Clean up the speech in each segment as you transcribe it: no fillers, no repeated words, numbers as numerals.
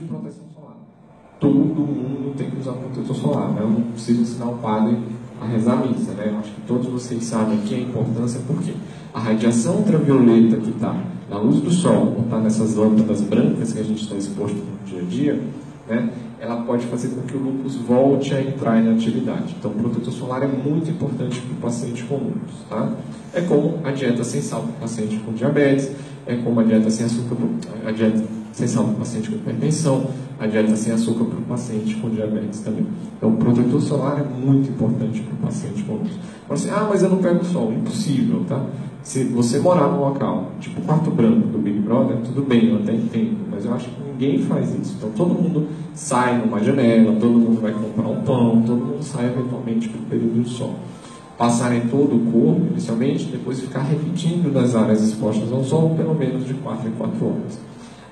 de proteção solar. Todo mundo tem que usar protetor solar, né? Eu não preciso ensinar o padre a rezar a missa, né? Eu acho que todos vocês sabem aqui a importância, porque a radiação ultravioleta que está na luz do sol, ou está nessas lâmpadas brancas que a gente está exposto no dia a dia, né? Ela pode fazer com que o lúpus volte a entrar em atividade. Então, o protetor solar é muito importante para o paciente com lúpus, tá? É como a dieta sem sal para o paciente com diabetes, é como a dieta sem açúcar, a dieta sem sal para o paciente com hipertensão, a dieta sem açúcar para o paciente com diabetes também. Então, o protetor solar é muito importante para o paciente com lúpus. Você, mas eu não pego sol. Impossível, tá? Se você morar num local, tipo o quarto branco do Big Brother, tudo bem, eu até entendo, mas eu acho que ninguém faz isso. Então, todo mundo sai numa janela, todo mundo vai comprar um pão, todo mundo sai eventualmente para o período de sol. Passar em todo o corpo, inicialmente, depois ficar repetindo nas áreas expostas ao sol, pelo menos de 4 em 4 horas.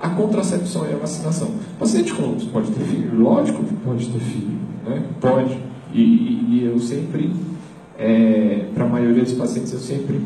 A contracepção e a vacinação. O paciente com lúpus pode ter filho? Lógico que pode ter filho, né? Pode. E eu sempre, para a maioria dos pacientes, eu sempre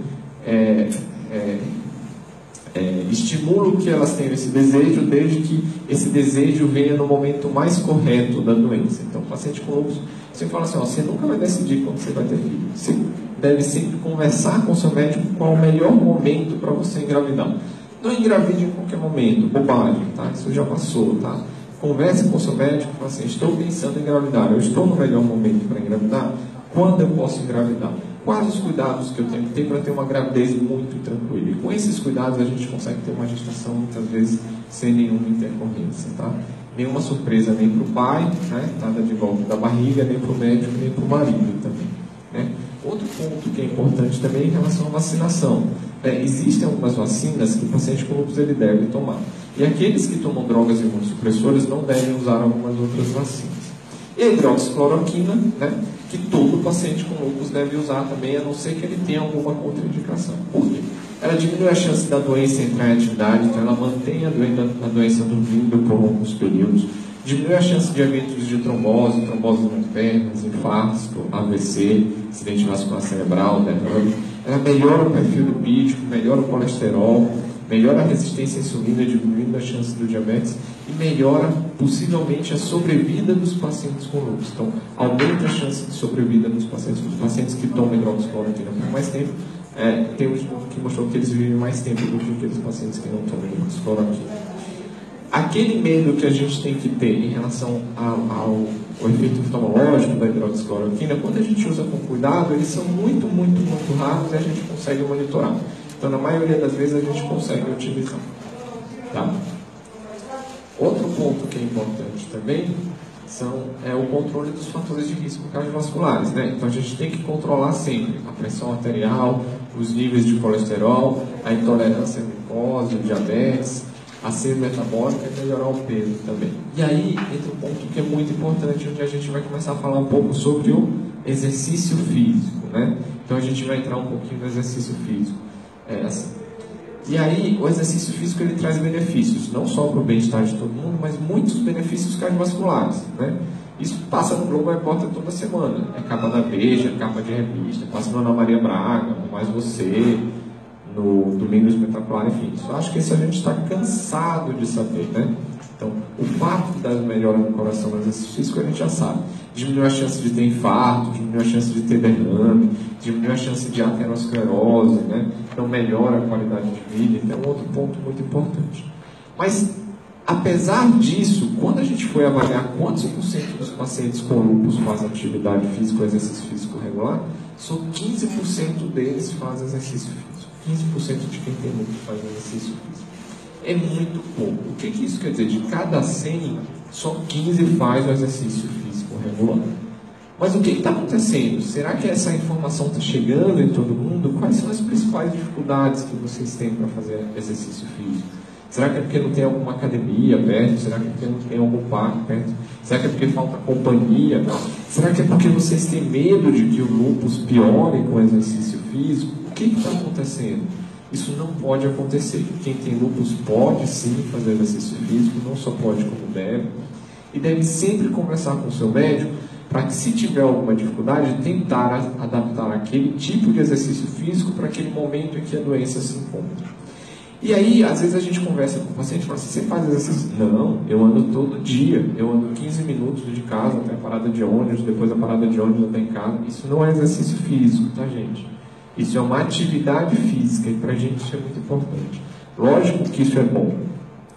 estimulo que elas tenham esse desejo, desde que esse desejo venha no momento mais correto da doença. Então, o paciente com lúpus, você fala assim, você nunca vai decidir quando você vai ter filho. Você deve sempre conversar com o seu médico qual o melhor momento para você engravidar. Não engravide em qualquer momento, bobagem, tá? Isso já passou, tá? Converse com o seu médico e fala assim, estou pensando em engravidar, eu estou no melhor momento para engravidar? Quando eu posso engravidar? Quais os cuidados que eu tenho que ter para ter uma gravidez muito tranquila? E com esses cuidados a gente consegue ter uma gestação muitas vezes sem nenhuma intercorrência, tá? Nenhuma surpresa nem para o pai, né? Nada de volta da barriga, nem para o médico, nem para o marido também, né? Outro ponto que é importante também é em relação à vacinação. Existem algumas vacinas que o paciente com lúpus ele deve tomar. E aqueles que tomam drogas imunossupressoras não devem usar algumas outras vacinas. E a hidroxicloroquina, né, que todo paciente com lúpus deve usar também, a não ser que ele tenha alguma contraindicação. Por quê? Ela diminui a chance da doença entrar em atividade, então ela mantém a doença dormindo por longos períodos, diminui a chance de eventos de trombose nas pernas, infarto, AVC, acidente vascular cerebral, derrame. Ela melhora o perfil lipídico, melhora o colesterol, melhora a resistência à insulina, diminuindo a chance do diabetes e melhora possivelmente a sobrevida dos pacientes com lúpus. Então, aumenta a chance de sobrevida nos pacientes. Os pacientes que tomam hidroxicloroquina por mais tempo, tem um estudo que mostrou que eles vivem mais tempo do que aqueles pacientes que não tomam hidroxicloroquina. Aquele medo que a gente tem que ter em relação ao efeito oftalmológico da hidroxicloroquina, quando a gente usa com cuidado, eles são muito, muito, muito raros e a gente consegue monitorar. Então, na maioria das vezes, a gente consegue utilizar. Tá? Outro ponto que é importante também é o controle dos fatores de risco cardiovasculares, né? Então, a gente tem que controlar sempre a pressão arterial, os níveis de colesterol, a intolerância à glicose, o diabetes, a síndrome metabólica e melhorar o peso também. E aí entra um ponto que é muito importante, onde a gente vai começar a falar um pouco sobre o exercício físico, né? Então, a gente vai entrar um pouquinho no exercício físico. E aí, o exercício físico ele traz benefícios, não só para o bem-estar de todo mundo, mas muitos benefícios cardiovasculares, né? Isso passa no Globo Repórter toda semana. É capa da Veja, capa de revista, passa no Ana Maria Braga, no Mais Você, no Domingo Espetacular, enfim. Isso acho que isso a gente está cansado de saber, né? Então, o fato das melhoras no coração no exercício físico a gente já sabe. Diminui a chance de ter infarto, diminui a chance de ter derrame, diminui a chance de aterosclerose, né? Então, melhora a qualidade de vida. Então, é um outro ponto muito importante. Mas, apesar disso, quando a gente foi avaliar quantos por cento dos pacientes com lúpus fazem atividade física ou exercício físico regular, só 15% deles fazem exercício físico. 15% de quem tem lúpus faz exercício físico. É muito pouco. O que isso quer dizer? De cada 100, só 15 faz o exercício físico regular. Mas o que está acontecendo? Será que essa informação está chegando em todo mundo? Quais são as principais dificuldades que vocês têm para fazer exercício físico? Será que é porque não tem alguma academia perto? Será que é porque não tem algum parque perto? Será que é porque falta companhia? Será que é porque vocês têm medo de que o lúpus piore com o exercício físico? O que está acontecendo? Isso não pode acontecer. Quem tem lúpus pode sim fazer exercício físico, não só pode como deve. E deve sempre conversar com o seu médico para que, se tiver alguma dificuldade, tentar adaptar aquele tipo de exercício físico para aquele momento em que a doença se encontra. E aí, às vezes a gente conversa com o paciente e fala assim, você faz exercício? Não, eu ando todo dia, eu ando 15 minutos de casa até a parada de ônibus, depois da parada de ônibus até em casa. Isso não é exercício físico, tá, gente? Isso é uma atividade física e pra gente isso é muito importante. Lógico que isso é bom,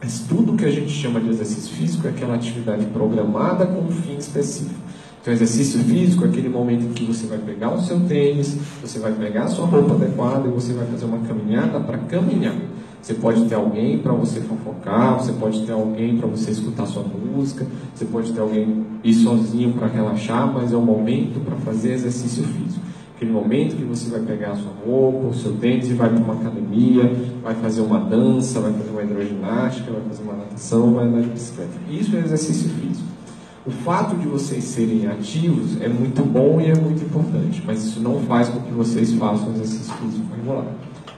mas tudo que a gente chama de exercício físico é aquela atividade programada com um fim específico. Então, exercício físico é aquele momento em que você vai pegar o seu tênis, você vai pegar a sua roupa adequada e você vai fazer uma caminhada para caminhar. Você pode ter alguém para você fofocar, você pode ter alguém para você escutar sua música, você pode ter alguém ir sozinho para relaxar, mas é um momento para fazer exercício físico. Aquele momento que você vai pegar a sua roupa, o seu tênis e vai para uma academia, vai fazer uma dança, vai fazer uma hidroginástica, vai fazer uma natação, vai andar de bicicleta. Isso é exercício físico. O fato de vocês serem ativos é muito bom e é muito importante, mas isso não faz com que vocês façam exercício físico regular.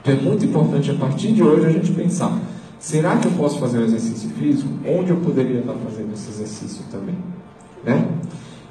Então é muito importante a partir de hoje a gente pensar, será que eu posso fazer um exercício físico? Onde eu poderia estar fazendo esse exercício também? Né?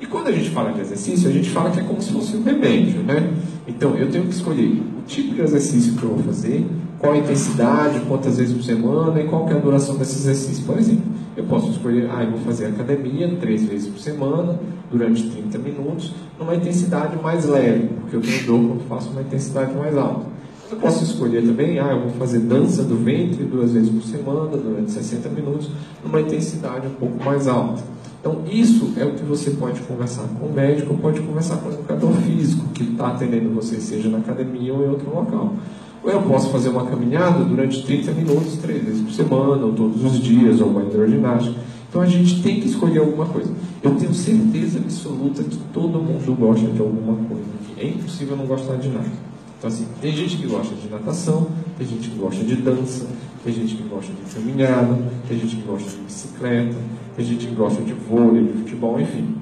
E quando a gente fala de exercício, a gente fala que é como se fosse um remédio, né? Então eu tenho que escolher o tipo de exercício que eu vou fazer, qual a intensidade, quantas vezes por semana e qual que é a duração desse exercício. Por exemplo, eu posso escolher, eu vou fazer academia 3 vezes por semana, durante 30 minutos, numa intensidade mais leve, porque eu tenho dor quando faço uma intensidade mais alta. Eu posso escolher também, eu vou fazer dança do ventre 2 vezes por semana, durante 60 minutos, numa intensidade um pouco mais alta. Então, isso é o que você pode conversar com o médico, ou pode conversar com o educador físico, que está atendendo você, seja na academia ou em outro local. Ou eu posso fazer uma caminhada durante 30 minutos, 3 vezes por semana, ou todos os dias, ou uma hidroginástica. Então, a gente tem que escolher alguma coisa. Eu tenho certeza absoluta que todo mundo gosta de alguma coisa. É impossível não gostar de nada. Então, assim, tem gente que gosta de natação, tem gente que gosta de dança, tem gente que gosta de caminhada, tem gente que gosta de bicicleta, tem gente que gosta de vôlei, de futebol, enfim.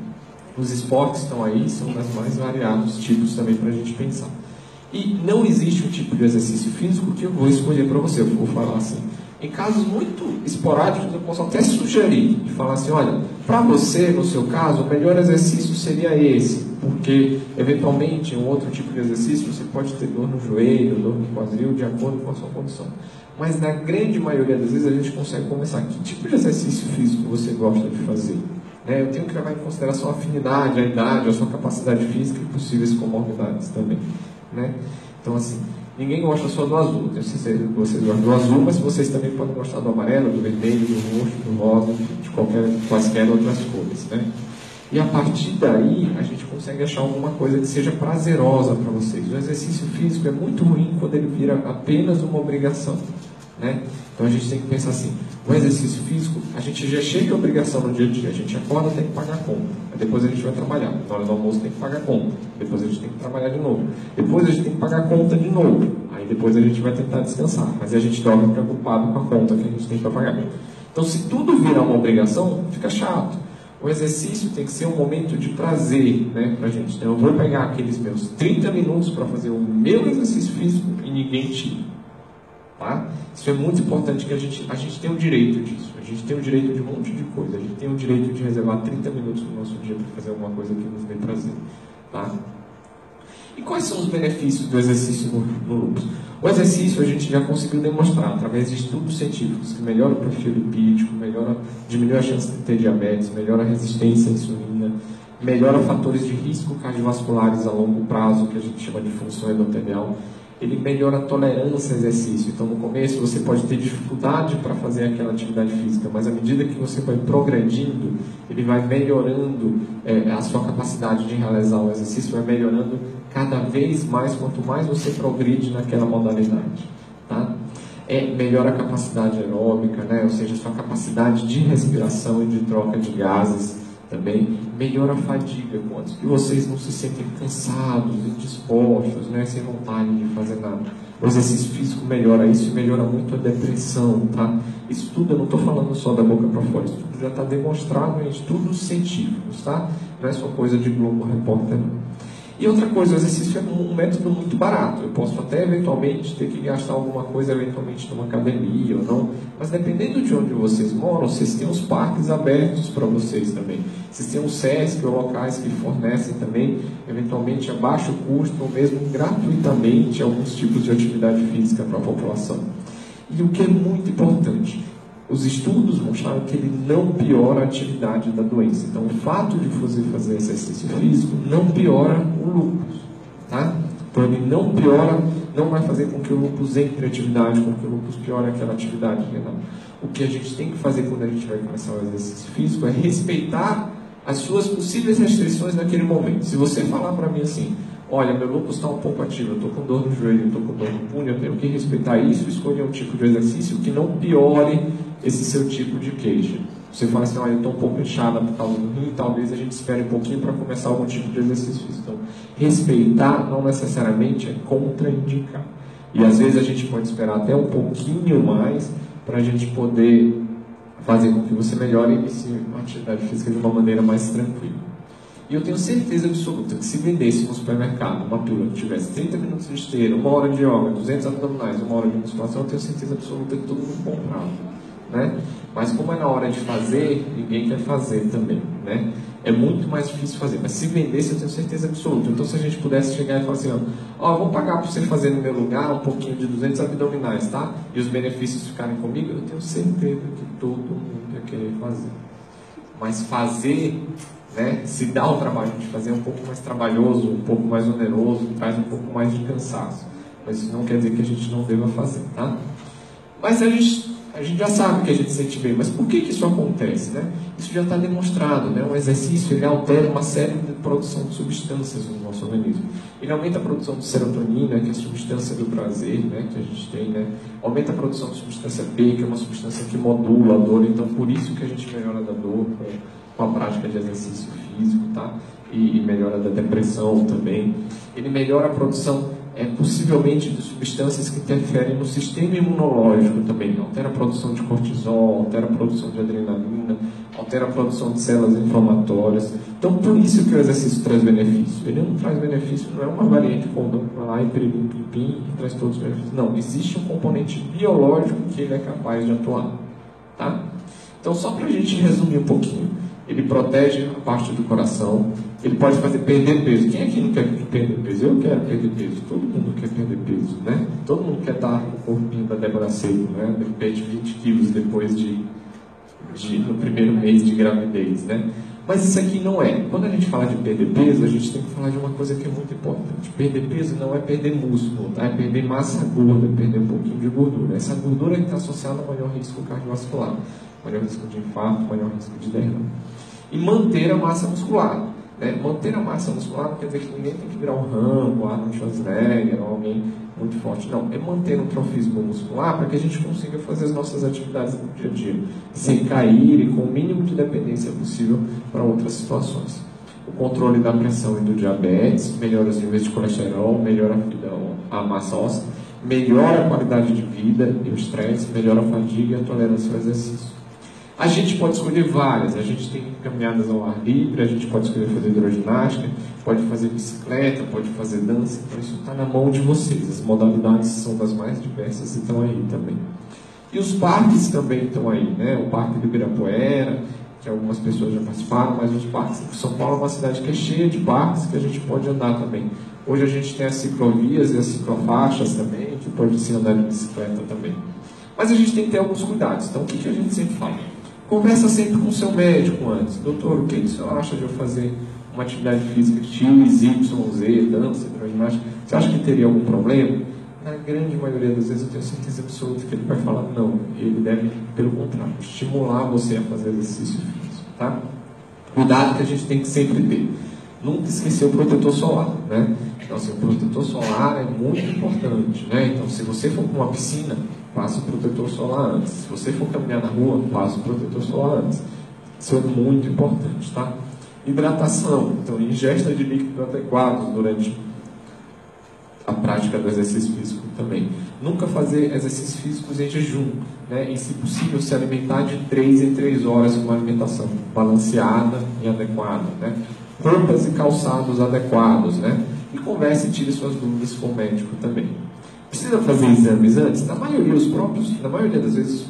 Os esportes estão aí, são das mais variados tipos também para a gente pensar. E não existe um tipo de exercício físico que eu vou escolher para você. Eu vou falar assim, em casos muito esporádicos, eu posso até sugerir e falar assim, olha, para você, no seu caso, o melhor exercício seria esse, porque, eventualmente, em um outro tipo de exercício, você pode ter dor no joelho, dor no quadril, de acordo com a sua condição. Mas, na grande maioria das vezes, a gente consegue começar. Que tipo de exercício físico você gosta de fazer? Eu tenho que levar em consideração a afinidade, a idade, a sua capacidade física e possíveis comorbidades também. Então, assim, ninguém gosta só do azul. Eu sei que vocês gostam do azul, mas vocês também podem gostar do amarelo, do vermelho, do roxo, do rosa, de quaisquer outras cores, E a partir daí, a gente consegue achar alguma coisa que seja prazerosa para vocês. O exercício físico é muito ruim quando ele vira apenas uma obrigação, Então a gente tem que pensar assim, o exercício físico, a gente já chega a obrigação no dia a dia, a gente acorda, tem que pagar a conta, depois a gente vai trabalhar, na hora do almoço tem que pagar a conta, depois a gente tem que trabalhar de novo, depois a gente tem que pagar a conta de novo, aí depois a gente vai tentar descansar, mas a gente dorme preocupado com a conta que a gente tem para pagar. Então se tudo virar uma obrigação, fica chato. O exercício tem que ser um momento de prazer, pra gente. Então eu vou pegar aqueles meus 30 minutos para fazer o meu exercício físico e ninguém tira. Isso é muito importante, que a gente tem o direito disso. A gente tem o direito de um monte de coisa. A gente tem o direito de reservar 30 minutos do nosso dia para fazer alguma coisa que nos dê prazer. E quais são os benefícios do exercício no lúpus? O exercício a gente já conseguiu demonstrar, através de estudos científicos, que melhora o perfil lipídico, diminui a chance de ter diabetes, melhora a resistência à insulina, melhora fatores de risco cardiovasculares a longo prazo, que a gente chama de função endotelial. Ele melhora a tolerância ao exercício. Então, no começo, você pode ter dificuldade para fazer aquela atividade física, mas à medida que você vai progredindo, ele vai melhorando a sua capacidade de realizar o exercício, vai melhorando cada vez mais, quanto mais você progride naquela modalidade. Melhora a capacidade aeróbica, ou seja, a sua capacidade de respiração e de troca de gases. Também melhora a fadiga, quanto que vocês não se sentem cansados, indispostos, sem vontade de fazer nada. O exercício físico melhora isso e melhora muito a depressão, Isso tudo, eu não estou falando só da boca para fora, isso tudo já está demonstrado em estudos científicos, Não é só coisa de Globo Repórter, não. E outra coisa, o exercício é um método muito barato. Eu posso até eventualmente ter que gastar alguma coisa, eventualmente numa academia ou não, mas dependendo de onde vocês moram, vocês têm os parques abertos para vocês também. Vocês têm o SESC ou locais que fornecem também, eventualmente a baixo custo ou mesmo gratuitamente, alguns tipos de atividade física para a população. E o que é muito importante, os estudos mostraram que ele não piora a atividade da doença. Então, o fato de você fazer exercício físico não piora o lúpus, tá? Então, ele não piora, não vai fazer com que o lúpus entre em atividade, com que o lúpus piore aquela atividade renal. O que a gente tem que fazer quando a gente vai começar o exercício físico é respeitar as suas possíveis restrições naquele momento. Se você falar para mim assim, olha, meu lúpus está um pouco ativo, eu estou com dor no joelho, eu estou com dor no punho, eu tenho que respeitar isso e escolher um tipo de exercício que não piore esse seu tipo de queixa. Você fala assim, olha, eu estou um pouco inchada por causa do rim, talvez a gente espere um pouquinho para começar algum tipo de exercício físico. Então, respeitar não necessariamente é contraindicar. E às vezes a gente pode esperar até um pouquinho mais para a gente poder fazer com que você melhore e inicie uma atividade física de uma maneira mais tranquila. E eu tenho certeza absoluta que se vendesse no supermercado uma pílula que tivesse 30 minutos de esteira, 1 hora de yoga, 200 abdominais, 1 hora de musculação, eu tenho certeza absoluta que todo mundo comprava, né? Mas como é na hora de fazer, ninguém quer fazer também, né? É muito mais difícil fazer, mas se vendesse eu tenho certeza absoluta. Então se a gente pudesse chegar e falar assim, ó, eu vou pagar para você fazer no meu lugar um pouquinho de 200 abdominais, tá? E os benefícios ficarem comigo, eu tenho certeza que todo mundo ia querer fazer. Mas fazer, né, se dá o trabalho de fazer, é um pouco mais trabalhoso, um pouco mais oneroso, traz um pouco mais de cansaço. Mas isso não quer dizer que a gente não deva fazer, tá? Mas a gente já sabe que a gente sente bem, mas por que isso acontece, né? Isso já está demonstrado, né? O exercício, ele altera uma série de produção de substâncias no nosso organismo. Ele aumenta a produção de serotonina, que é a substância do prazer, né, que a gente tem, né? Aumenta a produção de substância B, que é uma substância que modula a dor, então por isso que a gente melhora da dor com a prática de exercício físico, tá? E melhora da depressão também. Ele melhora a produção, possivelmente, de substâncias que interferem no sistema imunológico também. Altera a produção de cortisol, altera a produção de adrenalina, altera a produção de células inflamatórias. Então, por isso que o exercício traz benefício. Ele não traz benefício, não é uma variante condom que vai lá e pim, que traz todos os benefícios. Não, existe um componente biológico que ele é capaz de atuar, tá? Então, só para a gente resumir um pouquinho. Ele protege a parte do coração, ele pode fazer perder peso. Quem aqui não quer perder peso? Eu quero perder peso, todo mundo quer perder peso, né? Todo mundo quer estar com o corpinho da Débora Seco, né? De repente 20 quilos depois no primeiro mês de gravidez, né? Mas isso aqui não é. Quando a gente fala de perder peso, a gente tem que falar de uma coisa que é muito importante. Perder peso não é perder músculo, tá? É perder massa gorda, perder um pouquinho de gordura. Essa gordura que está associada a maior risco cardiovascular, maior risco de infarto, maior risco de derrame. E manter a massa muscular, né? Manter a massa muscular não quer dizer que ninguém tem que virar um Rambo, Arnold Schwarzenegger ou alguém muito forte. Não, é manter um trofismo muscular para que a gente consiga fazer as nossas atividades no dia a dia, sem cair e com o mínimo de dependência possível para outras situações. O controle da pressão e do diabetes, melhora os níveis de colesterol, melhora a massa óssea, melhora a qualidade de vida e o estresse, melhora a fadiga e a tolerância ao exercício. A gente pode escolher várias, a gente tem caminhadas ao ar livre, a gente pode escolher fazer hidroginástica, pode fazer bicicleta, pode fazer dança, então isso está na mão de vocês. As modalidades são das mais diversas e estão aí também. E os parques também estão aí, né? O Parque do Ibirapuera, que algumas pessoas já participaram, mas os parques de São Paulo é uma cidade que é cheia de parques que a gente pode andar também. Hoje a gente tem as ciclovias e as ciclofaixas também, que pode se andar de bicicleta também. Mas a gente tem que ter alguns cuidados, então o que a gente sempre fala? Conversa sempre com o seu médico antes. Doutor, o que o senhor acha de eu fazer uma atividade física X, Y, Z, dança, hidroginástica? Você acha que teria algum problema? Na grande maioria das vezes eu tenho certeza absoluta que ele vai falar não. Ele deve, pelo contrário, estimular você a fazer exercício físico, tá? Cuidado que a gente tem que sempre ter. Nunca esquecer o protetor solar, né? Então, assim, o protetor solar é muito importante, né? Então, se você for para uma piscina, passa o protetor solar antes. Se você for caminhar na rua, passa o protetor solar antes. Isso é muito importante, tá? Hidratação. Então, ingesta de líquidos adequados durante a prática do exercício físico também. Nunca fazer exercícios físicos em jejum, né? E, se possível, se alimentar de 3 em 3 horas com uma alimentação balanceada e adequada, né? Roupas e calçados adequados, né? E converse e tire suas dúvidas com o médico também. Precisa fazer exames antes? Na maioria das vezes, os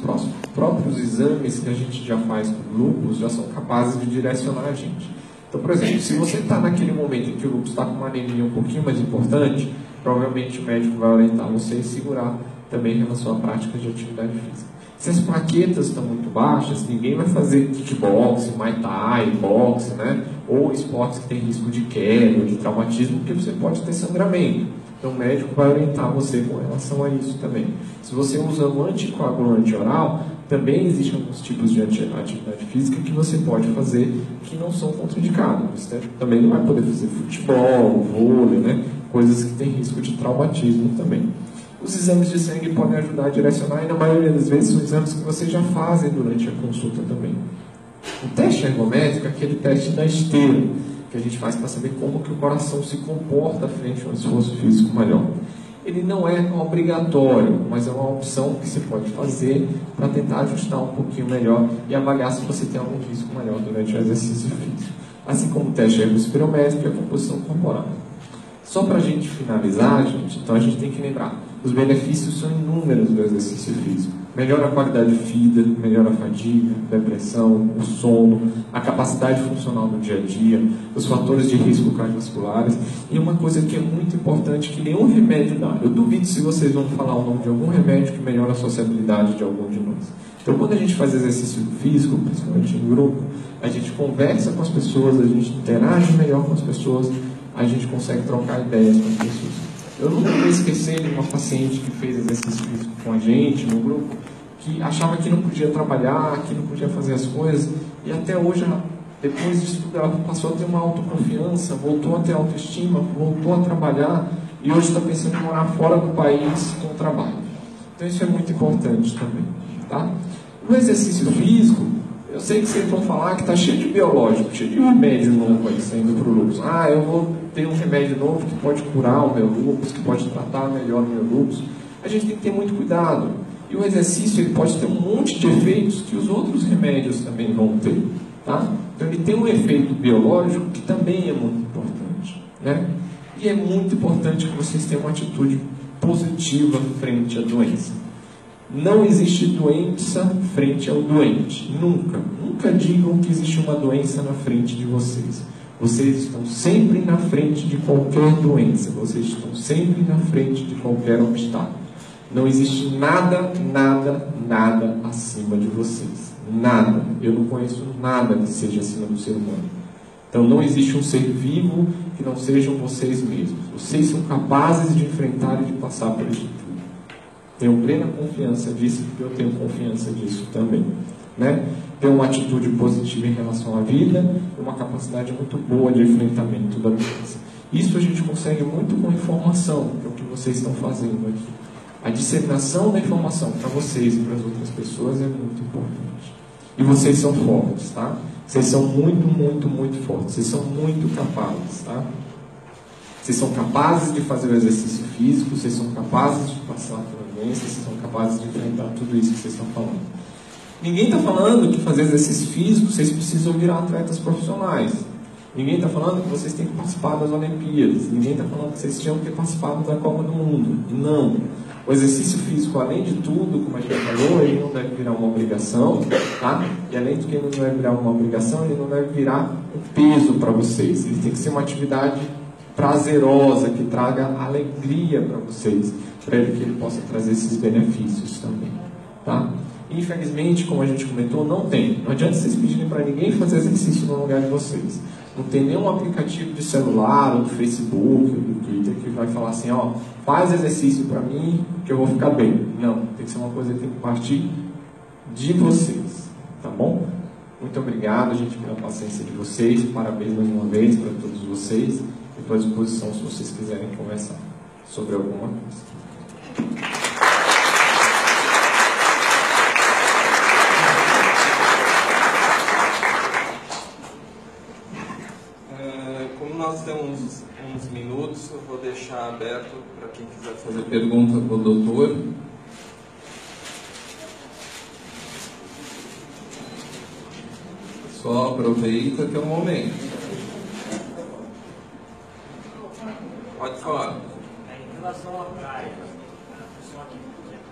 próprios exames que a gente já faz com o lúpus já são capazes de direcionar a gente. Então, por exemplo, se você está naquele momento em que o lúpus está com uma anemia um pouquinho mais importante, provavelmente o médico vai orientar você a segurar também em relação à prática de atividade física. Se as plaquetas estão muito baixas, ninguém vai fazer kickbox, muay thai, boxe, né? Ou esportes que tem risco de queda, de traumatismo, porque você pode ter sangramento. Então o médico vai orientar você com relação a isso também. Se você usa um anticoagulante oral, também existem alguns tipos de atividade física que você pode fazer que não são contraindicados. Você também não vai poder fazer futebol, vôlei, né? Coisas que têm risco de traumatismo também. Os exames de sangue podem ajudar a direcionar e na maioria das vezes são exames que vocês já fazem durante a consulta também. O teste ergométrico é aquele teste da esteira que a gente faz para saber como que o coração se comporta frente a um esforço físico maior. Ele não é obrigatório, mas é uma opção que você pode fazer para tentar ajustar um pouquinho melhor e avaliar se você tem algum risco maior durante o exercício físico. Assim como o teste ergospirométrico e a composição corporal. Só para a gente finalizar, gente, então a gente tem que lembrar, os benefícios são inúmeros do exercício físico. Melhora a qualidade de vida, melhora a fadiga, a depressão, o sono, a capacidade funcional no dia a dia, os fatores de risco cardiovasculares. E uma coisa que é muito importante, que nenhum remédio dá. Eu duvido se vocês vão falar o nome de algum remédio que melhora a sociabilidade de algum de nós. Então, quando a gente faz exercício físico, principalmente em grupo, a gente conversa com as pessoas, a gente interage melhor com as pessoas, a gente consegue trocar ideias com as pessoas. Eu nunca vou esquecer de uma paciente que fez exercício físico com a gente, no grupo, que achava que não podia trabalhar, que não podia fazer as coisas, e até hoje, depois disso tudo, ela passou a ter uma autoconfiança, voltou a ter autoestima, voltou a trabalhar, e hoje está pensando em morar fora do país com o trabalho. Então isso é muito importante também, tá? No exercício físico, eu sei que vocês vão falar que está cheio de biológico, cheio de remédio novo aí saindo para o lúpus. Ah, eu vou ter um remédio novo que pode curar o meu lúpus, que pode tratar melhor o meu lúpus. A gente tem que ter muito cuidado. E o exercício ele pode ter um monte de efeitos que os outros remédios também vão ter. Tá? Então ele tem um efeito biológico que também é muito importante. Né? E é muito importante que vocês tenham uma atitude positiva frente à doença. Não existe doença frente ao doente. Nunca. Nunca digam que existe uma doença na frente de vocês. Vocês estão sempre na frente de qualquer doença. Vocês estão sempre na frente de qualquer obstáculo. Não existe nada, nada, nada acima de vocês. Nada. Eu não conheço nada que seja acima do ser humano. Então não existe um ser vivo que não sejam vocês mesmos. Vocês são capazes de enfrentar e de passar por isso tudo. Tenho plena confiança disso, porque eu tenho confiança disso também. Né? Ter uma atitude positiva em relação à vida, uma capacidade muito boa de enfrentamento da doença. Isso a gente consegue muito com informação, que é o que vocês estão fazendo aqui. A disseminação da informação para vocês e para as outras pessoas é muito importante. E vocês são fortes, tá? Vocês são muito, muito, muito fortes. Vocês são muito capazes, tá? Vocês são capazes de fazer o exercício físico, vocês são capazes de passar por doença, vocês são capazes de enfrentar tudo isso que vocês estão falando. Ninguém está falando que fazer exercício físico vocês precisam virar atletas profissionais. Ninguém está falando que vocês têm que participar das Olimpíadas. Ninguém está falando que vocês tinham que ter participado da Copa do Mundo. Não. O exercício físico, além de tudo, como a gente falou, ele não deve virar uma obrigação, tá? E além de que ele não deve virar uma obrigação, ele não deve virar um peso para vocês. Ele tem que ser uma atividade prazerosa, que traga alegria para vocês, para que ele possa trazer esses benefícios também, tá? Infelizmente, como a gente comentou, não tem. Não adianta vocês pedirem para ninguém fazer exercício no lugar de vocês. Não tem nenhum aplicativo de celular, ou do Facebook, ou do Twitter, que vai falar assim, ó, faz exercício para mim, que eu vou ficar bem. Não, tem que ser uma coisa que tem que partir de vocês, tá bom? Muito obrigado, gente, pela paciência de vocês. Parabéns mais uma vez para todos vocês. Estou à disposição se vocês quiserem conversar sobre alguma coisa. Como nós temos uns minutos, eu vou deixar aberto para quem quiser fazer pergunta para o doutor. Só aproveita que é o momento. Pode falar. Em relação à praia, a pessoa que, por exemplo,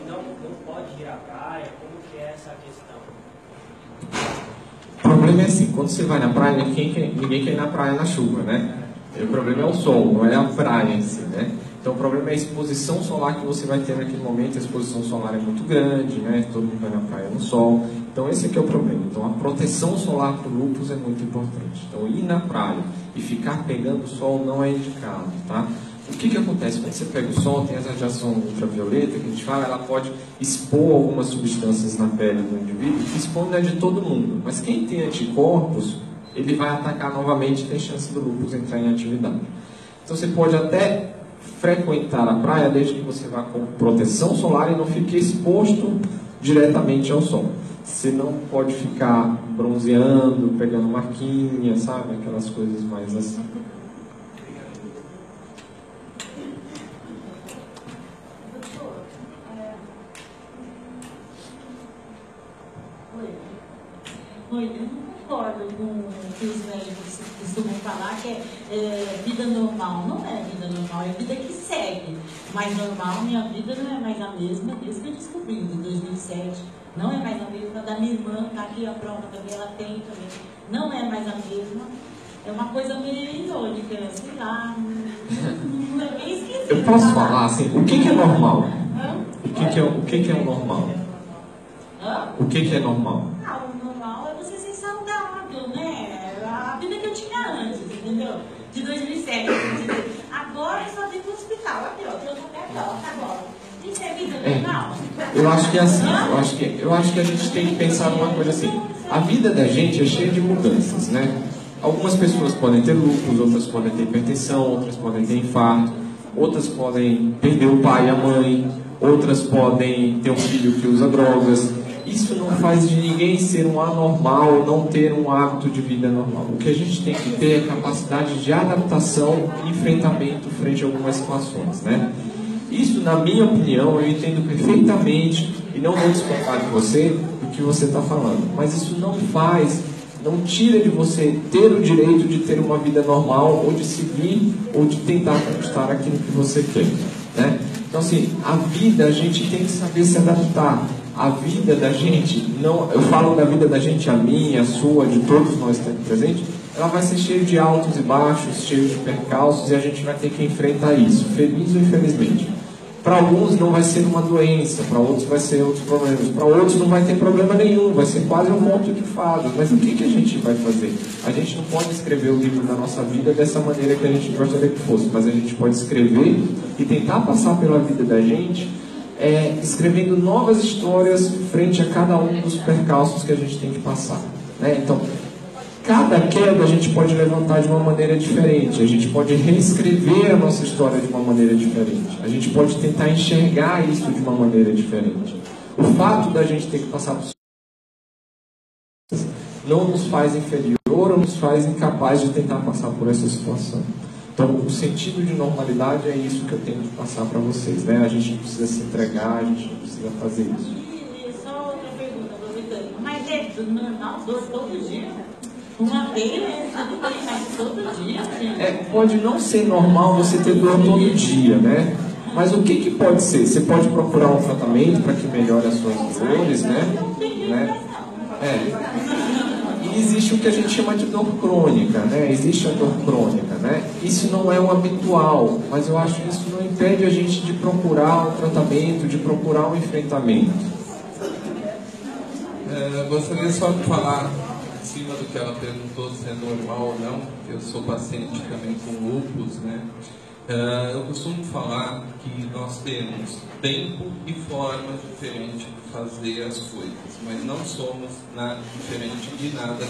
ela não pode ir à praia, como que é essa questão? O problema é assim, quando você vai na praia, ninguém quer ir na praia na chuva, né? O problema é o sol, não é a praia em si, né? Então o problema é a exposição solar que você vai ter naquele momento. A exposição solar é muito grande, né? Todo mundo vai na praia no sol. Então esse aqui é o problema. Então a proteção solar para o lúpus é muito importante. Então ir na praia e ficar pegando o sol não é indicado, tá? O que acontece? Quando você pega o sol, tem essa radiação ultravioleta que a gente fala, ela pode expor algumas substâncias na pele do indivíduo, que expõe não é de todo mundo. Mas quem tem anticorpos, ele vai atacar novamente e tem chance do lúpus entrar em atividade. Então você pode até frequentar a praia desde que você vá com proteção solar e não fique exposto diretamente ao sol. Você não pode ficar bronzeando, pegando marquinha, sabe? Aquelas coisas mais assim. Eu não concordo com o que os médicos costumam falar, que é vida normal. Não é vida normal, é vida que segue. Mas normal, minha vida não é mais a mesma desde que eu descobri, em 2007. Não é mais a mesma da minha irmã, está aqui a prova também, ela tem também. Não é mais a mesma. É uma coisa meio irônica, sei lá, não é bem esquisito. Eu posso falar assim, o que é normal? O que é o normal? O que é normal? O normal é você ser saudável, né? A vida que eu tinha antes, entendeu? De 2007. Agora eu só tenho que ir pro hospital. Aqui, ó, tem outra perna, agora. Isso é vida normal? Eu acho que é assim, eu acho que a gente tem que pensar numa coisa assim. A vida da gente é cheia de mudanças, né? Algumas pessoas podem ter lúpus, outras podem ter hipertensão, outras podem ter infarto, outras podem perder o pai e a mãe, outras podem ter um filho que usa drogas. Isso não faz de ninguém ser um anormal, não ter um hábito de vida normal. O que a gente tem que ter é capacidade de adaptação e enfrentamento frente a algumas situações, né? Isso, na minha opinião, eu entendo perfeitamente e não vou discordar de você do que você está falando. Mas isso não tira de você ter o direito de ter uma vida normal ou de seguir ou de tentar conquistar aquilo que você quer, né? Então, assim, a vida a gente tem que saber se adaptar. A vida da gente, não, eu falo da vida da gente, a minha, a sua, de todos nós que estamos presentes, ela vai ser cheia de altos e baixos, cheia de percalços, e a gente vai ter que enfrentar isso, feliz ou infelizmente. Para alguns não vai ser uma doença, para outros vai ser outros problemas, para outros não vai ter problema nenhum, vai ser quase um conto de fadas. Mas o que a gente vai fazer? A gente não pode escrever o livro da nossa vida dessa maneira que a gente gostaria que fosse, mas a gente pode escrever e tentar passar pela vida da gente escrevendo novas histórias frente a cada um dos percalços que a gente tem que passar, né? Então, cada queda a gente pode levantar de uma maneira diferente, a gente pode reescrever a nossa história de uma maneira diferente, a gente pode tentar enxergar isso de uma maneira diferente. O fato da gente ter que passar por não nos faz inferior ou nos faz incapaz de tentar passar por essa situação. Então, o sentido de normalidade é isso que eu tenho que passar para vocês, né? A gente não precisa se entregar, a gente não precisa fazer isso. E só outra pergunta, aproveitando. Mas é normal, todo dia? Uma vez, tudo bem, mas todo dia, gente? Pode não ser normal você ter dor todo dia, né? Mas o que pode ser? Você pode procurar um tratamento para que melhore as suas dores, né? E existe o que a gente chama de dor crônica, né? Existe a dor crônica, né? Isso não é o habitual, mas eu acho que isso não impede a gente de procurar um tratamento, de procurar um enfrentamento. Gostaria só de falar em cima do que ela perguntou, se é normal ou não, porque eu sou paciente também com lúpus, né? Eu costumo falar que nós temos tempo e forma diferente de fazer as coisas, mas não somos nada diferente de nada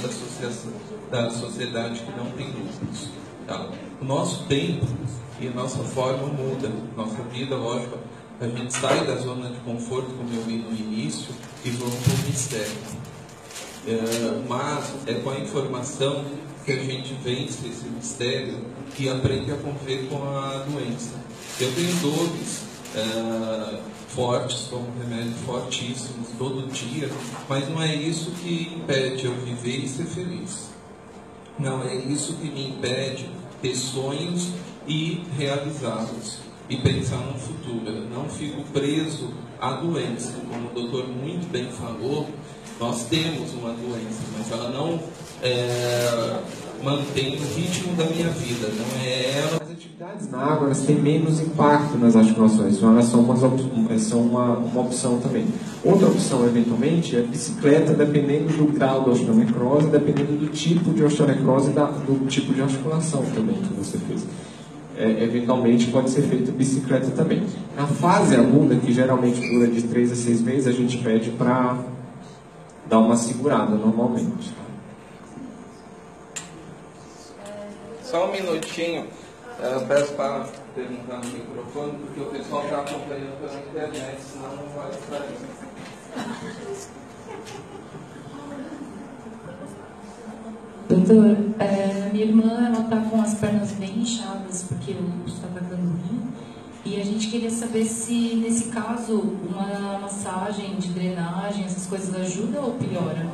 da sociedade que não tem lúpus. Tá? O nosso tempo e a nossa forma muda, nossa vida, lógico, a gente sai da zona de conforto, como eu vi no início, e vamos para o mistério. Mas é com a informação que a gente vence esse mistério e aprende a conviver com a doença. Eu tenho dores fortes, tomo remédios fortíssimos todo dia, mas não é isso que impede eu viver e ser feliz. Não é isso que me impede ter sonhos e realizá-los e pensar no futuro. Eu não fico preso à doença. Como o doutor muito bem falou, nós temos uma doença, mas ela não mantém o ritmo da minha vida, não é ela. As atividades na água, elas têm menos impacto nas articulações, então elas são uma opção também. Outra opção, eventualmente, é a bicicleta, dependendo do grau da osteonecrose, dependendo do tipo de osteonecrose e do tipo de articulação também que você fez. Eventualmente pode ser feita bicicleta também. Na fase aguda, que geralmente dura de 3 a 6 meses, a gente pede para dar uma segurada normalmente. Só um minutinho, eu peço para perguntar no microfone, porque o pessoal está acompanhando pela internet, senão não vai sair. Doutor, minha irmã está com as pernas bem inchadas porque o lúpus está atacando o rim, e a gente queria saber se nesse caso uma massagem de drenagem, essas coisas ajudam ou piora?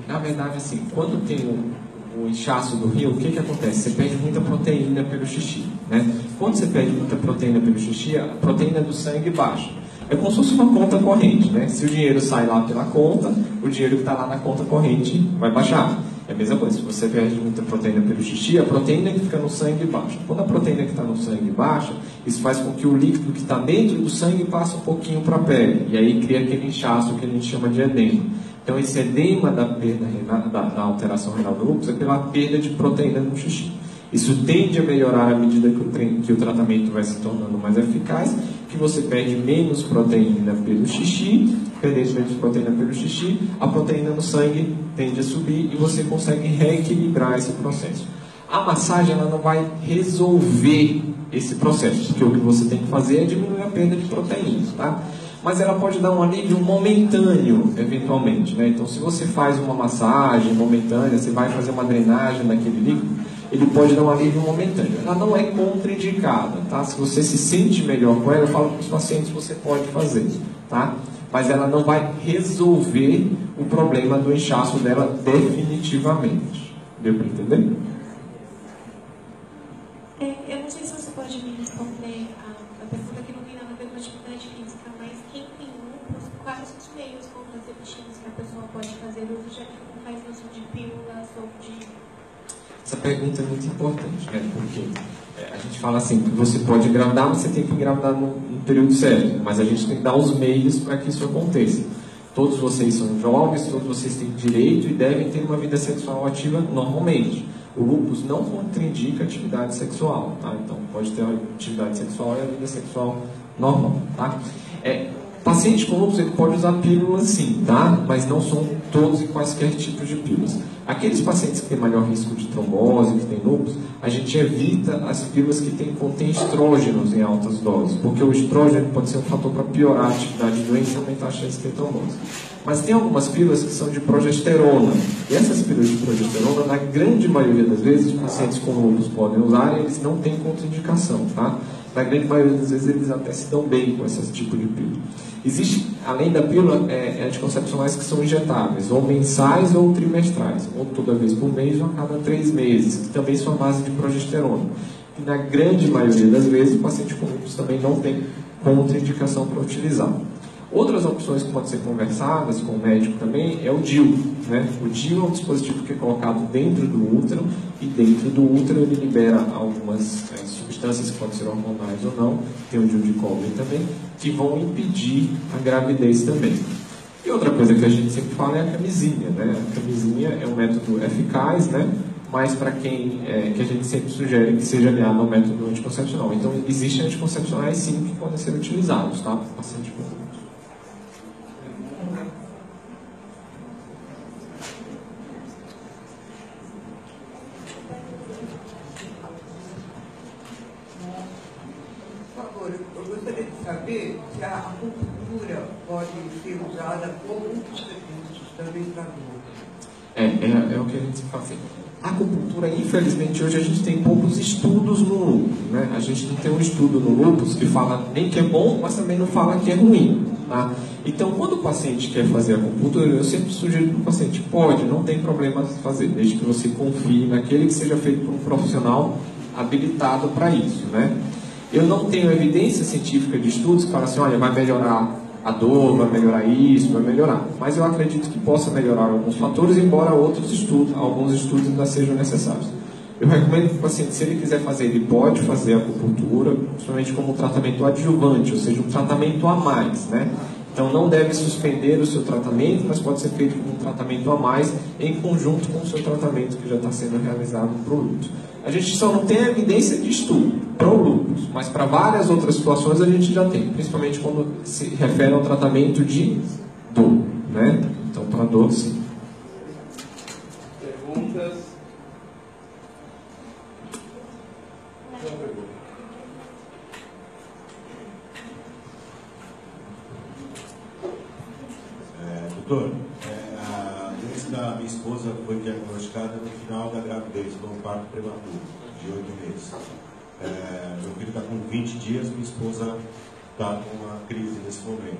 Na verdade, assim, quando tem o inchaço do rim, o que acontece? Você perde muita proteína pelo xixi, né? Quando você perde muita proteína pelo xixi, a proteína do sangue baixa. É como se fosse uma conta corrente, né? Se o dinheiro sai lá pela conta, o dinheiro que está lá na conta corrente vai baixar. É a mesma coisa, se você perde muita proteína pelo xixi, a proteína que fica no sangue baixa. Quando a proteína que está no sangue baixa, isso faz com que o líquido que está dentro do sangue passe um pouquinho para a pele. E aí cria aquele inchaço que a gente chama de edema. Então esse edema da perda renal, da alteração renal do lúpus é pela perda de proteína no xixi. Isso tende a melhorar à medida que o tratamento vai se tornando mais eficaz, que você perde menos proteína pelo xixi, perdendo menos proteína pelo xixi, a proteína no sangue tende a subir e você consegue reequilibrar esse processo. A massagem ela não vai resolver esse processo, porque o que você tem que fazer é diminuir a perda de proteínas, tá? Mas ela pode dar um alívio momentâneo, eventualmente, né? Então, se você faz uma massagem momentânea, você vai fazer uma drenagem daquele líquido, ele pode dar um alívio momentâneo. Ela não é contraindicada, tá? Se você se sente melhor com ela, eu falo para os pacientes, você pode fazer, tá? Mas ela não vai resolver o problema do inchaço dela definitivamente. Deu para entender? Eu não sei se você pode me responder a pergunta que não tem nada a ver com atividade física, mas quem tem lúpus, quais os meios contraceptivos que a pessoa pode fazer uso, já que não faz uso de pílulas ou de... Essa pergunta é muito importante, né? Porque a gente fala assim, que você pode engravidar, mas você tem que engravidar no período certo. Mas a gente tem que dar os meios para que isso aconteça. Todos vocês são jovens, todos vocês têm direito e devem ter uma vida sexual ativa normalmente. O lúpus não contraindica atividade sexual, tá? Então pode ter atividade sexual e a vida sexual normal, tá? Paciente com lúpus ele pode usar pílulas sim, tá? Mas não são todos e quaisquer tipos de pílulas. Aqueles pacientes que têm maior risco de trombose, que têm lúpus, a gente evita as pílulas que contêm estrógenos em altas doses, porque o estrógeno pode ser um fator para piorar a atividade doente e aumentar a chance de ter trombose. Mas tem algumas pílulas que são de progesterona, e essas pílulas de progesterona, na grande maioria das vezes, os pacientes com lúpus podem usar e eles não têm contraindicação, tá? Na grande maioria das vezes eles até se dão bem com esse tipo de pílula. Existe, além da pílula, anticoncepcionais que são injetáveis, ou mensais ou trimestrais, ou toda vez por mês ou a cada 3 meses, que também são à base de progesterona. E na grande maioria das vezes o paciente com lúpus também não tem contraindicação para utilizar. Outras opções que podem ser conversadas com o médico também é o DIU, né? O DIU é um dispositivo que é colocado dentro do útero, e dentro do útero ele libera algumas substâncias que podem ser hormonais ou não, tem o DIU de cobre também, que vão impedir a gravidez também. E outra coisa que a gente sempre fala é a camisinha, né? A camisinha é um método eficaz, né? Mas para quem que a gente sempre sugere que seja aliado ao método anticoncepcional. Então existem anticoncepcionais sim que podem ser utilizados, tá? Paciente com lúpus. Eu gostaria de saber se a acupuntura pode ser usada como um substituto também para dor. É o que a gente faz. A acupuntura, infelizmente, hoje a gente tem poucos estudos no lúpus, né? A gente não tem um estudo no lúpus que fala nem que é bom, mas também não fala que é ruim, tá? Então, quando o paciente quer fazer acupuntura, eu sempre sugiro para o paciente, pode, não tem problema fazer, desde que você confie naquele que seja feito por um profissional habilitado para isso, né? Eu não tenho evidência científica de estudos que falam assim, olha, vai melhorar a dor, vai melhorar isso, vai melhorar. Mas eu acredito que possa melhorar alguns fatores, embora alguns estudos ainda sejam necessários. Eu recomendo que o paciente, se ele quiser fazer, ele pode fazer a acupuntura, principalmente como um tratamento adjuvante, ou seja, um tratamento a mais, né? Então não deve suspender o seu tratamento, mas pode ser feito como um tratamento a mais em conjunto com o seu tratamento que já está sendo realizado para o lúpus. A gente só não tem evidência de estudo para o lúpus, mas para várias outras situações a gente já tem, principalmente quando se refere ao tratamento de dor, né? Então para dor, sim. Perguntas? Doutor, a doença da minha esposa foi diagnosticada no final da gravidez, com um parto prematuro, de 8 meses. Meu filho está com 20 dias, minha esposa está com uma crise nesse momento.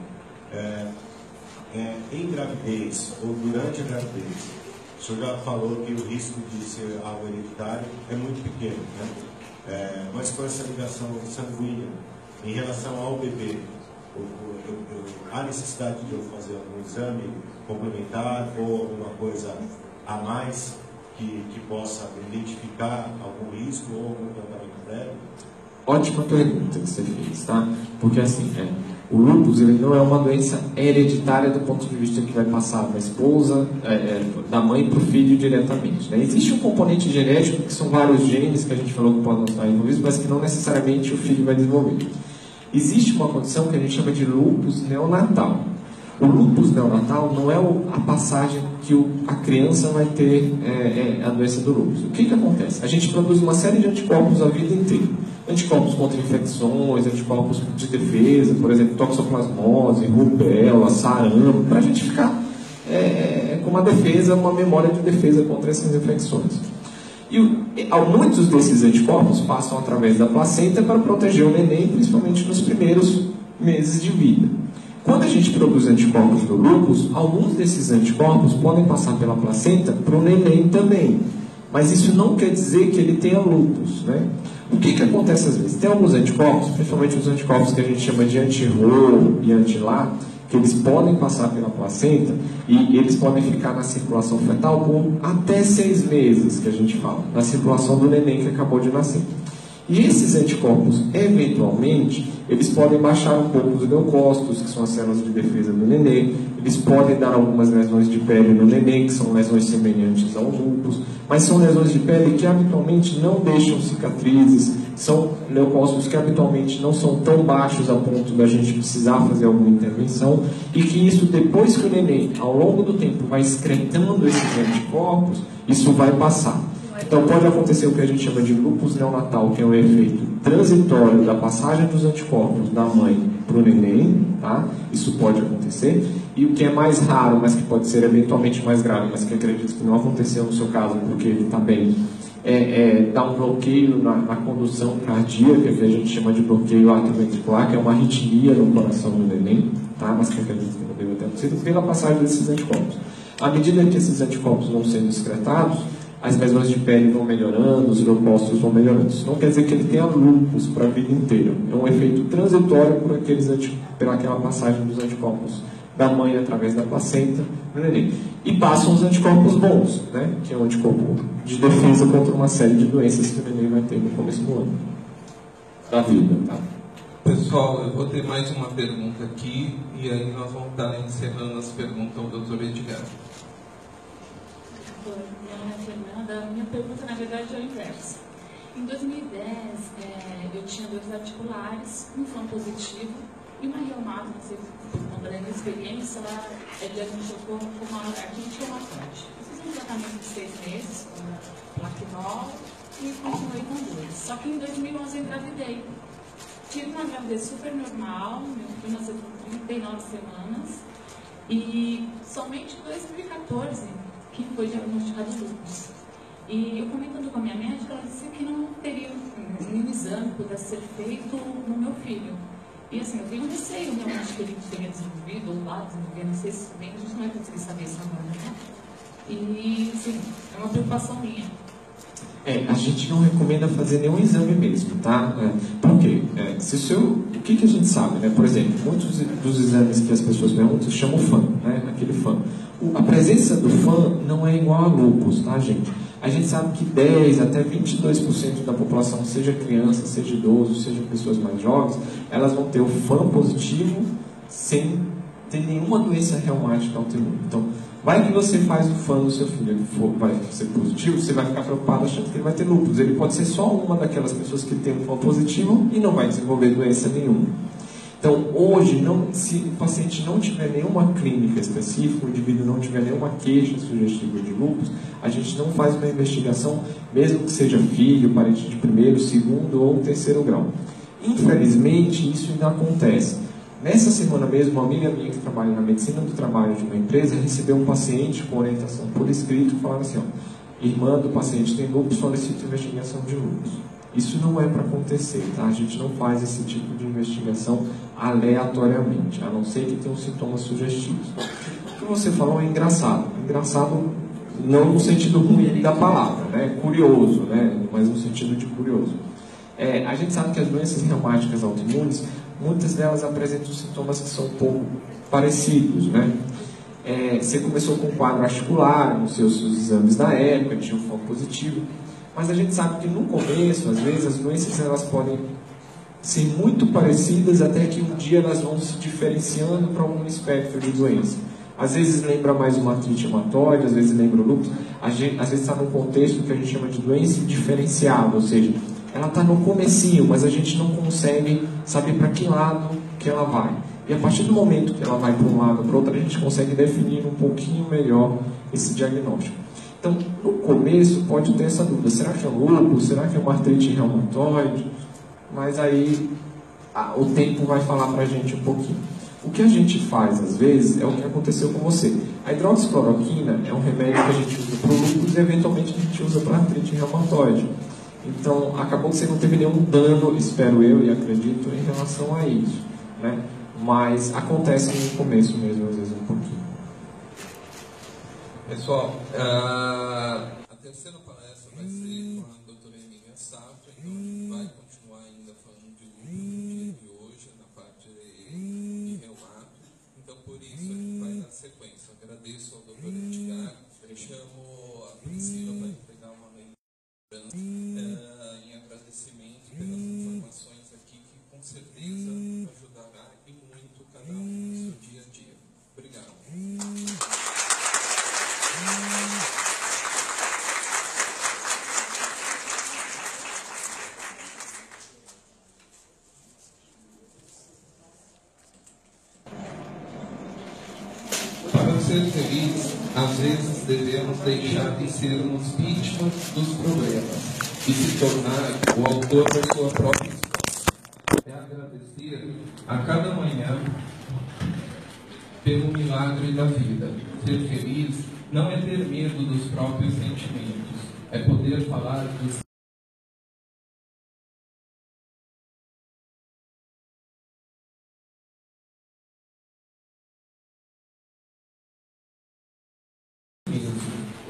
Em gravidez, ou durante a gravidez, o senhor já falou que o risco de ser algo hereditário é muito pequeno, né? Mas com essa ligação sanguínea, em relação ao bebê, há necessidade de eu fazer algum exame complementar ou alguma coisa a mais que possa identificar algum risco ou algum tratamento prévio? Ótima pergunta que você fez, tá? Porque assim, o lúpus ele não é uma doença hereditária do ponto de vista que vai passar da esposa, da mãe para o filho diretamente, né? Existe um componente genético, que são vários genes que a gente falou que podem estar envolvidos, mas que não necessariamente o filho vai desenvolver. Existe uma condição que a gente chama de lúpus neonatal. O lúpus neonatal não é a passagem que a criança vai ter a doença do lúpus. O que acontece? A gente produz uma série de anticorpos a vida inteira. Anticorpos contra infecções, anticorpos de defesa, por exemplo, toxoplasmose, rubéola, sarampo, para a gente ficar com uma memória de defesa contra essas infecções. E muitos desses anticorpos passam através da placenta para proteger o neném, principalmente nos primeiros meses de vida. Quando a gente produz anticorpos do lúpus, alguns desses anticorpos podem passar pela placenta para o neném também. Mas isso não quer dizer que ele tenha lúpus, né? O que acontece às vezes? Tem alguns anticorpos, principalmente os anticorpos que a gente chama de anti-RO e anti-LA, que eles podem passar pela placenta e eles podem ficar na circulação fetal por até 6 meses, que a gente fala, na circulação do neném que acabou de nascer. E esses anticorpos, eventualmente, eles podem baixar um pouco os leucócitos, que são as células de defesa do neném, eles podem dar algumas lesões de pele no neném, que são lesões semelhantes ao lúpus, mas são lesões de pele que habitualmente não deixam cicatrizes, são leucócitos que habitualmente não são tão baixos a ponto da gente precisar fazer alguma intervenção, e que isso, depois que o neném, ao longo do tempo, vai excretando esses anticorpos, isso vai passar. Então pode acontecer o que a gente chama de lúpus neonatal, que é um efeito transitório da passagem dos anticorpos da mãe para o neném, tá? Isso pode acontecer. E o que é mais raro, mas que pode ser eventualmente mais grave, mas que acredito que não aconteceu no seu caso, porque ele está bem, dá um bloqueio na condução cardíaca, que a gente chama de bloqueio atrioventricular, que é uma arritmia no coração do neném, tá? Mas que acredito que não deve ter acontecido pela passagem desses anticorpos. À medida que esses anticorpos vão sendo excretados, as lesões de pele vão melhorando, os leucócitos vão melhorando. Isso não quer dizer que ele tenha lúpus para a vida inteira. É um efeito transitório pelaquela passagem dos anticorpos da mãe através da placenta no neném. E passam os anticorpos bons, né? Que é um anticorpo de defesa contra uma série de doenças que o neném vai ter no começo do ano da vida. Tá? Pessoal, eu vou ter mais uma pergunta aqui e aí nós vamos estar encerrando as perguntas ao Dr. Edgar. Minha pergunta, na verdade, é o inverso. Em 2010, eu tinha dores articulares, um fã positivo e uma reumato, não sei por conta da minha experiência, ela diagnosticou como uma artrite reumatoide. Eu fiz um tratamento de 6 meses com plaquenol e continuei com dores. Só que em 2011 eu engravidei. Tive uma gravidez super normal, meu filho nasceu com 39 semanas e somente em 2014 que foi diagnosticado lúpus. E eu comentando com a minha médica, ela disse que não teria nenhum exame que pudesse ser feito no meu filho. E assim, eu tenho um receio realmente que ele tenha desenvolvido, ou lá desenvolver, não sei se bem, a gente não vai conseguir saber isso agora, né? E, sim, é uma preocupação minha. A gente não recomenda fazer nenhum exame mesmo, tá? Por quê? O que a gente sabe, né? Por exemplo, muitos dos exames que as pessoas perguntam se chamam FAM, né? Aquele FAM. A presença do FAM não é igual a lúpus, tá, gente? A gente sabe que 10 até 22% da população, seja criança, seja idoso, seja pessoas mais jovens, elas vão ter o FAM positivo sem ter nenhuma doença reumática autoimune. Então, vai que você faz o FAM do seu filho, ele vai ser positivo, você vai ficar preocupado achando que ele vai ter lúpus. Ele pode ser só uma daquelas pessoas que tem um FAM positivo e não vai desenvolver doença nenhuma. Então, hoje, se o paciente não tiver nenhuma clínica específica, o indivíduo não tiver nenhuma queixa sugestiva de lúpus, a gente não faz uma investigação, mesmo que seja filho, parente de primeiro, segundo ou terceiro grau. Infelizmente, isso ainda acontece. Nessa semana mesmo, uma amiga minha que trabalha na medicina do trabalho de uma empresa recebeu um paciente com orientação por escrito falando assim, ó, irmã do paciente tem lúpus, solicita investigação de lúpus. Isso não é para acontecer, tá? A gente não faz esse tipo de investigação aleatoriamente, a não ser que tenham sintomas sugestivos. O que você falou é engraçado. Engraçado não no sentido ruim da palavra, né? Curioso, né? Mas no sentido de curioso. A gente sabe que as doenças reumáticas autoimunes, muitas delas apresentam sintomas que são um pouco parecidos, né? Você começou com um quadro articular, nos seus exames da época, tinha um FAM positivo, mas a gente sabe que no começo, às vezes, as doenças elas podem ser muito parecidas até que um dia elas vão se diferenciando para algum espectro de doença. Às vezes lembra mais uma artrite reumatoide, às vezes lembra o lúpus, às vezes está num contexto que a gente chama de doença indiferenciada, ou seja, ela está no comecinho, mas a gente não consegue saber para que lado que ela vai. E a partir do momento que ela vai para um lado ou para o outro, a gente consegue definir um pouquinho melhor esse diagnóstico. Então, no começo pode ter essa dúvida, será que é um lúpus, será que é uma artrite reumatoide? Mas aí o tempo vai falar para a gente um pouquinho. O que a gente faz, às vezes, é o que aconteceu com você. A hidroxicloroquina é um remédio que a gente usa para o lúpus e, eventualmente, a gente usa para a artrite reumatoide. Então, acabou que você não teve nenhum dano, espero eu e acredito, em relação a isso, né? Mas acontece no começo mesmo, às vezes, um pouquinho. Pessoal, a terceira palestra vai ser com a doutora Emília Safra, então a gente vai continuar ainda falando de lúpus no dia de hoje, na parte de reumato. Então, por isso, a gente vai na sequência. Agradeço ao doutor Edgar, chamo a Priscila para entregar uma lembrança em agradecimento pelas informações aqui, que com certeza ajudará e muito cada um no seu dia a dia. Obrigado. Para ser feliz, às vezes devemos deixar de sermos vítimas dos problemas e se tornar o autor da sua própria história. É agradecer a cada manhã pelo milagre da vida. Ser feliz não é ter medo dos próprios sentimentos, é poder falar dos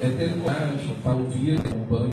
é ter coragem para ouvir, acompanhar